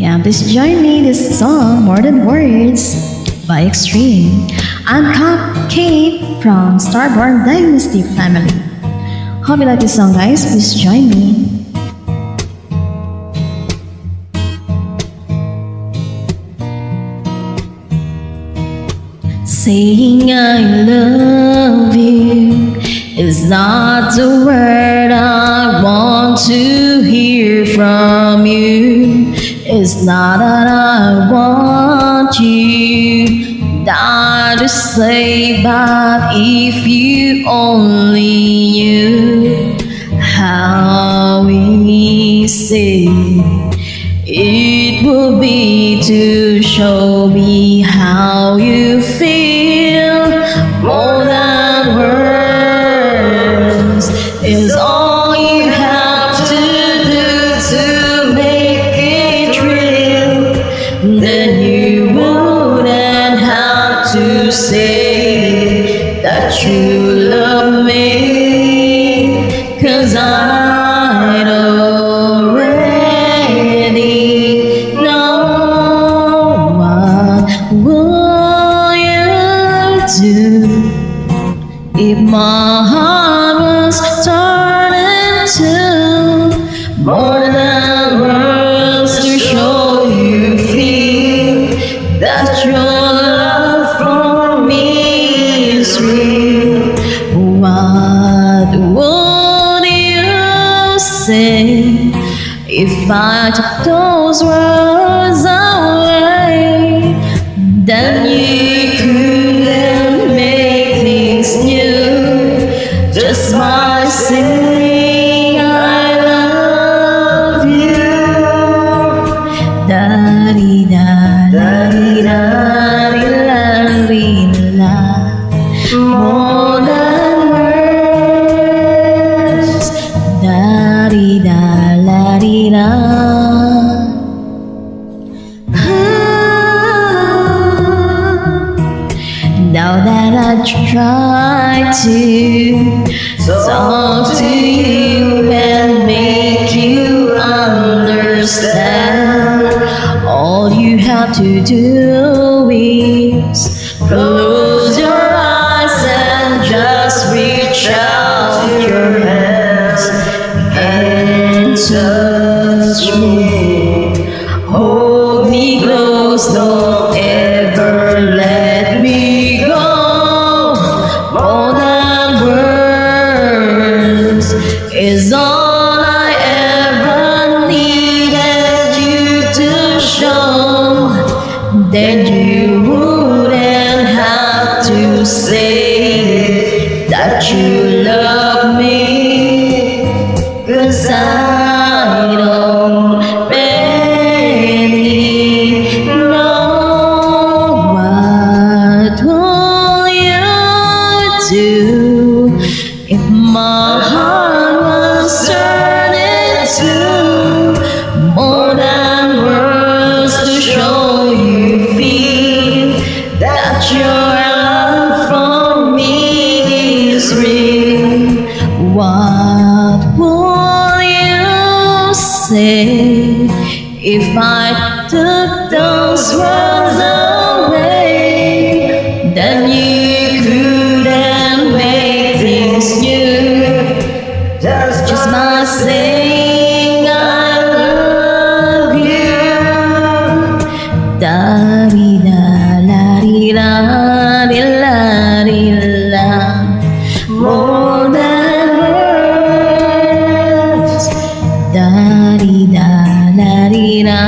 Yeah, please join me this song, More Than Words by Extreme. I'm Kate from Starborn Dynasty family. Hope you like this song, guys. Please join me. Saying I love you is not the word I want to hear from you. It's not that I want you not to say, but if you only knew how easy it would be to show me how you feel. More than words is all you have to do to make it real. Then you wouldn't have to say that you love me, 'cause I'd already know. What will you do if my heart was torn into more than words to show you feel that your love for me is real? What would you say if I took those words away? Then you couldn't make things new just by saying I love you. Da-dee-da, da-dee-da, dee-la-dee-la. More than words. Da-dee-da, la-dee-da. Now that I try to talk to you and make you understand, all you have to do is close your eyes and just reach out your hands and touch me. Hold me close, don't ever let me go. More than words is all I ever needed you to show. Then you wouldn't have to say that you love me, 'cause I don't really know. What will you do if my heart was turned into more than words to show you feel that your love for me is real? What will you say if I took those words away? Then you couldn't make things new just by saying I love you. Da-dee-da, la-dee-da, dee-la-dee-la. More than words. Da-dee-da, la-dee-da,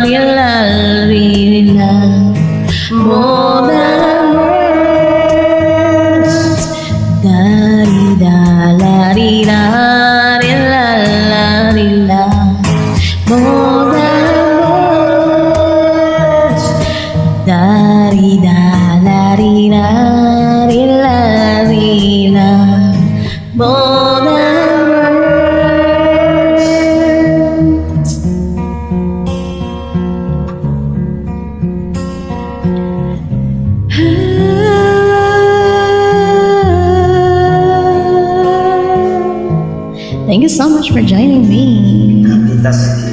dee-la-dee-la. More than words. Da-dee-da, la-dee-da, dee-la-dee-la. More than words. Da-dee-da, la-dee-da, dee-la-dee-la. More than words. Thank you so much for joining me. Kita sedih.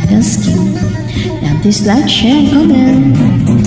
the skin. And please like, share, and comment.